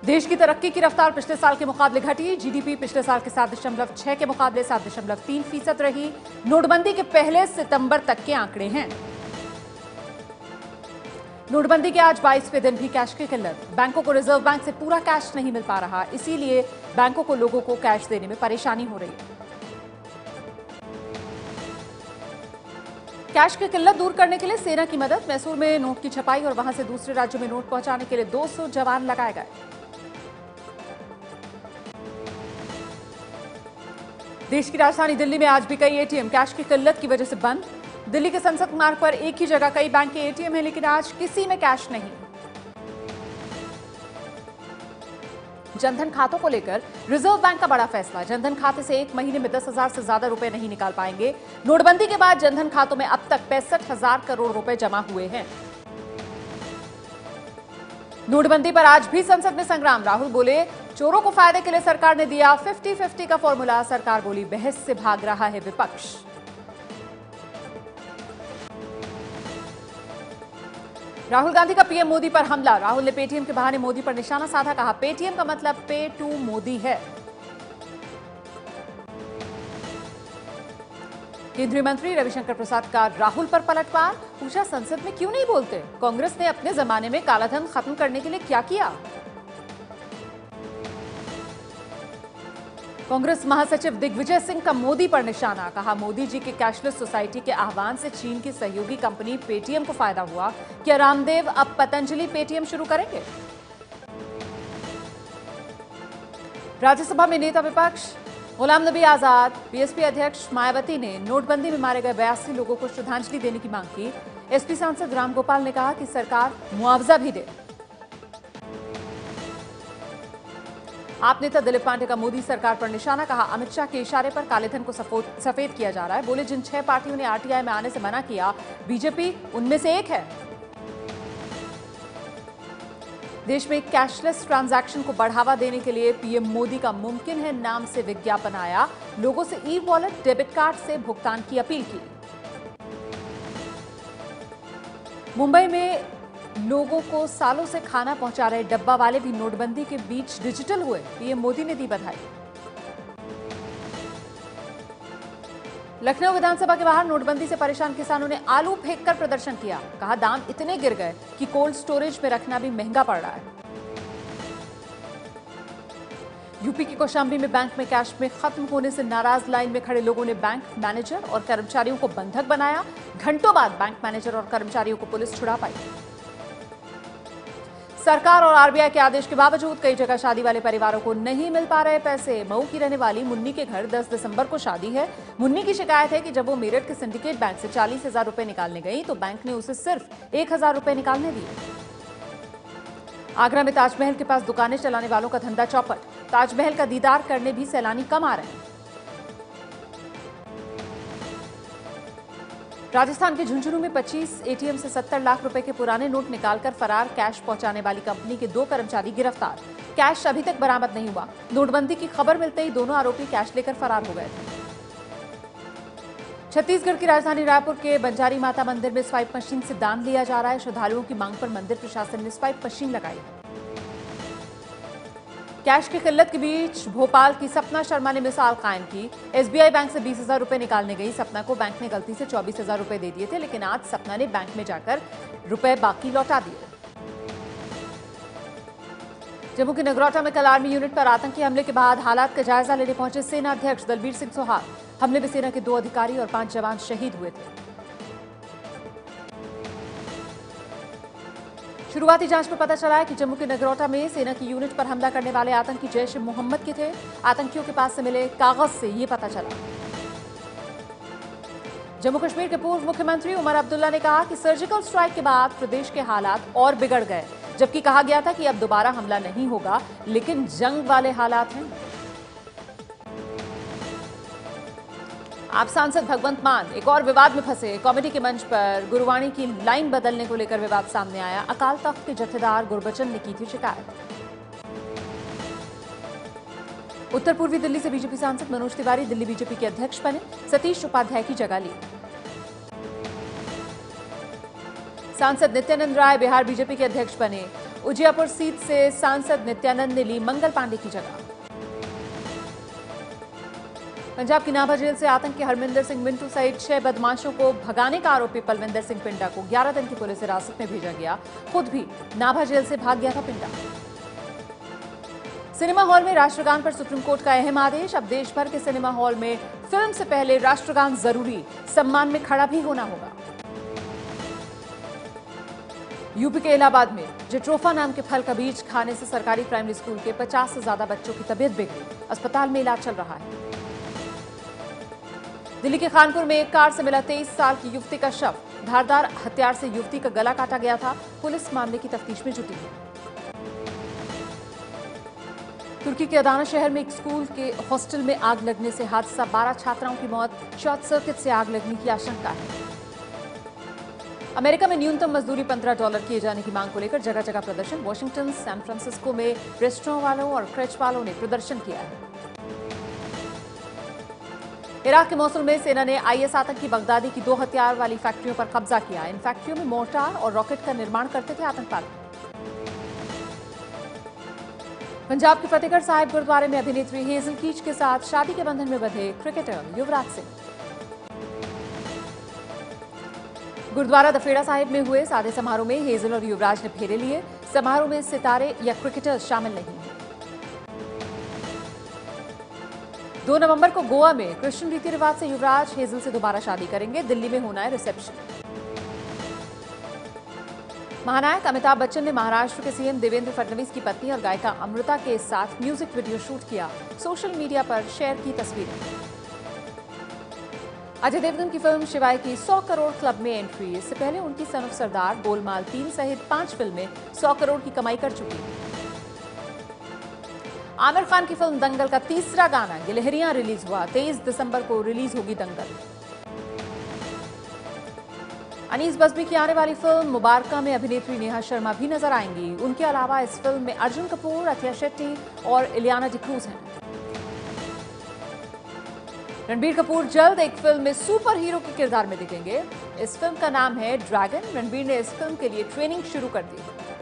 देश की तरक्की की रफ्तार पिछले साल के मुकाबले घटी। जीडीपी पिछले साल के 7.6 के मुकाबले 7.3% रही। नोटबंदी के पहले सितंबर तक के आंकड़े हैं। नोटबंदी के आज 22वें दिन भी कैश की किल्लत। बैंकों को रिजर्व बैंक से पूरा कैश नहीं मिल पा रहा, इसीलिए बैंकों को लोगों को कैश देने में परेशानी हो रही है। कैश की किल्लत दूर करने के लिए सेना की मदद। मैसूर में नोट की छपाई और वहां से दूसरे राज्यों में नोट पहुंचाने के लिए 200 जवान लगाए गए। देश की राजधानी दिल्ली में आज भी कई एटीएम कैश की किल्लत की वजह से बंद। दिल्ली के संसद मार्ग पर एक ही जगह कई बैंक के एटीएम हैं, लेकिन आज किसी में कैश नहीं। जनधन खातों को लेकर रिजर्व बैंक का बड़ा फैसला। जनधन खाते से एक महीने में 10,000 से ज्यादा रुपए नहीं निकाल पाएंगे। नोटबंदी के बाद जनधन खातों में अब तक 65,000 करोड़ रुपए जमा हुए हैं। नोटबंदी पर आज भी संसद में संग्राम। राहुल बोले, चोरों को फायदे के लिए सरकार ने दिया 50-50 का फॉर्मूला। सरकार बोली, बहस से भाग रहा है विपक्ष। राहुल गांधी का पीएम मोदी पर हमला। राहुल ने पेटीएम के बहाने मोदी पर निशाना साधा, कहा पेटीएम का मतलब पे टू मोदी है। केंद्रीय मंत्री रविशंकर प्रसाद का राहुल पर पलटवार। पूछा, संसद में क्यों नहीं बोलते? कांग्रेस ने अपने जमाने में कालाधन खत्म करने के लिए क्या किया? कांग्रेस महासचिव दिग्विजय सिंह का मोदी पर निशाना, कहा मोदी जी के कैशलेस सोसाइटी के आह्वान से चीन की सहयोगी कंपनी पेटीएम को फायदा हुआ। क्या रामदेव अब पतंजलि पेटीएम शुरू करेंगे? राज्यसभा में नेता विपक्ष गुलाम नबी आजाद, बीएसपी अध्यक्ष मायावती ने नोटबंदी में मारे गए 82 लोगों को श्रद्धांजलि देने की मांग की। एसपी सांसद रामगोपाल ने कहा कि सरकार मुआवजा भी दे। आप नेता दिलीप पांडे का मोदी सरकार पर निशाना, कहा अमित शाह के इशारे पर कालेधन को सफेद किया जा रहा है। बोले, जिन 6 पार्टियों ने आरटीआई में आने से मना किया, बीजेपी उनमें से एक है। देश में कैशलेस ट्रांजैक्शन को बढ़ावा देने के लिए पीएम मोदी का मुमकिन है नाम से विज्ञापन आया। लोगों से ई वॉलेट, डेबिट कार्ड से भुगतान की अपील की। मुंबई में लोगों को सालों से खाना पहुंचा रहे डब्बा वाले भी नोटबंदी के बीच डिजिटल हुए। पीएम मोदी ने दी बधाई। लखनऊ विधानसभा के बाहर नोटबंदी से परेशान किसानों ने आलू फेंककर प्रदर्शन किया। कहा, दाम इतने गिर गए कि कोल्ड स्टोरेज में रखना भी महंगा पड़ रहा है। यूपी के कौशाम्बी में बैंक में कैश में खत्म होने से नाराज लाइन में खड़े लोगों ने बैंक मैनेजर और कर्मचारियों को बंधक बनाया। घंटों बाद बैंक मैनेजर और कर्मचारियों को पुलिस छुड़ा पाई। सरकार और आरबीआई के आदेश के बावजूद कई जगह शादी वाले परिवारों को नहीं मिल पा रहे पैसे। मऊ की रहने वाली मुन्नी के घर 10 दिसंबर को शादी है। मुन्नी की शिकायत है कि जब वो मेरठ के सिंडिकेट बैंक से 40,000 रुपए निकालने गई तो बैंक ने उसे सिर्फ 1,000 रुपए निकालने दिए। आगरा में ताजमहल के पास दुकानें चलाने वालों का धंधा चौपट। ताजमहल का दीदार करने भी सैलानी कम आ रहे हैं। राजस्थान के झुंझुनू में 25 एटीएम से 70 लाख रुपए के पुराने नोट निकालकर फरार कैश पहुंचाने वाली कंपनी के 2 कर्मचारी गिरफ्तार। कैश अभी तक बरामद नहीं हुआ। नोटबंदी की खबर मिलते ही दोनों आरोपी कैश लेकर फरार हो गए थे। छत्तीसगढ़ की राजधानी रायपुर के बंजारी माता मंदिर में स्वाइप मशीन से दान लिया जा रहा है। श्रद्धालुओं की मांग पर मंदिर प्रशासन ने स्वाइप मशीन लगाई है। कैश की किल्लत के बीच भोपाल की सपना शर्मा ने मिसाल कायम की। एसबीआई बैंक से 20,000 रुपए निकालने गई सपना को बैंक ने गलती से 24,000 रुपए दे दिए थे, लेकिन आज सपना ने बैंक में जाकर रुपए बाकी लौटा दिए। जम्मू के नगरोटा में कल आर्मी यूनिट पर आतंकी हमले के बाद हालात का जायजा लेने पहुंचे सेना अध्यक्ष दलबीर सिंह सोहाग। हमले में सेना के 2 अधिकारी और 5 जवान शहीद हुए थे। शुरुआती जांच में पता चला है कि जम्मू के नगरोटा में सेना की यूनिट पर हमला करने वाले आतंकी जैश ए मोहम्मद के थे। आतंकियों के पास से मिले कागज से ये पता चला। जम्मू कश्मीर के पूर्व मुख्यमंत्री उमर अब्दुल्ला ने कहा कि सर्जिकल स्ट्राइक के बाद प्रदेश के हालात और बिगड़ गए, जबकि कहा गया था कि अब दोबारा हमला नहीं होगा, लेकिन जंग वाले हालात हैं। आप सांसद भगवंत मान एक और विवाद में फंसे। कॉमेडी के मंच पर गुरुवाणी की लाइन बदलने को लेकर विवाद सामने आया। अकाल तख्त के जत्थेदार गुरबचन ने की थी शिकायत। उत्तर पूर्वी दिल्ली से बीजेपी सांसद मनोज तिवारी दिल्ली बीजेपी के अध्यक्ष बने। सतीश उपाध्याय की जगह ली। सांसद नित्यानंद राय बिहार बीजेपी के अध्यक्ष बने। उजियापुर सीट से सांसद नित्यानंद ने ली मंगल पांडे की जगह। पंजाब की नाभा जेल से आतंकी हरमिंदर सिंह मिंटू सहित 6 बदमाशों को भगाने का आरोपी पलविंदर सिंह पिंडा को 11 दिन की पुलिस हिरासत में भेजा गया। खुद भी नाभा जेल से भाग गया था पिंडा। सिनेमा हॉल में राष्ट्रगान पर सुप्रीम कोर्ट का अहम आदेश। अब देश भर के सिनेमा हॉल में फिल्म से पहले राष्ट्रगान जरूरी, सम्मान में खड़ा भी होना होगा। यूपी के इलाहाबाद में जेट्रोफा नाम के फल का बीज खाने से सरकारी प्राइमरी स्कूल के 50 से ज्यादा बच्चों की तबीयत बिगड़ी। अस्पताल में इलाज चल रहा है। दिल्ली के खानपुर में एक कार से मिला 23 साल की युवती का शव। धारदार हथियार से युवती का गला काटा गया था। पुलिस मामले की तफ्तीश में जुटी है। तुर्की के अदाना शहर में एक स्कूल के हॉस्टल में आग लगने से हादसा, 12 छात्राओं की मौत। शॉर्ट सर्किट से आग लगने की आशंका है। अमेरिका में न्यूनतम मजदूरी $15 किए जाने की मांग को लेकर जगह जगह प्रदर्शन। वॉशिंगटन, सैन फ्रांसिस्को में रेस्टोरेंट वालों और क्रेच वालों ने प्रदर्शन किया है। इराक के मौसुल में सेना ने आईएस आतंकी बगदादी की 2 हथियार वाली फैक्ट्रियों पर कब्जा किया। इन फैक्ट्रियों में मोर्टार और रॉकेट का निर्माण करते थे आतंकवादी। पंजाब के फतेहगढ़ साहिब गुरुद्वारे में अभिनेत्री हेजल कीच के साथ शादी के बंधन में बंधे क्रिकेटर युवराज सिंह। गुरुद्वारा दफेड़ा साहिब में हुए सादे समारोह में हेजल और युवराज ने फेरे लिए। समारोह में सितारे या क्रिकेटर्स शामिल नहीं हैं। 2 नवंबर को गोवा में क्रिश्चियन रीति रिवाज से युवराज हेजल से दोबारा शादी करेंगे। दिल्ली में होना है रिसेप्शन। महानायक अमिताभ बच्चन ने महाराष्ट्र के सीएम देवेंद्र फडणवीस की पत्नी और गायिका अमृता के साथ म्यूजिक वीडियो शूट किया। सोशल मीडिया पर शेयर की तस्वीरें। अजय देवगन की फिल्म शिवाय की 100 करोड़ क्लब में एंट्री। इससे पहले उनकी सन ऑफ सरदार, गोलमाल 3 सहित 5 फिल्में 100 करोड़ की कमाई कर चुकी हैं। आमिर खान की फिल्म दंगल का तीसरा गाना गिलहरियां रिलीज हुआ। 23 दिसंबर को रिलीज होगी दंगल। अनीस बज्मी की आने वाली फिल्म मुबारका में अभिनेत्री नेहा शर्मा भी नजर आएंगी। उनके अलावा इस फिल्म में अर्जुन कपूर, अथिया शेट्टी और इलियाना डिक्रूज हैं। रणबीर कपूर जल्द एक फिल्म में सुपर हीरो के किरदार में दिखेंगे। इस फिल्म का नाम है ड्रैगन। रणबीर ने इस फिल्म के लिए ट्रेनिंग शुरू कर दी है।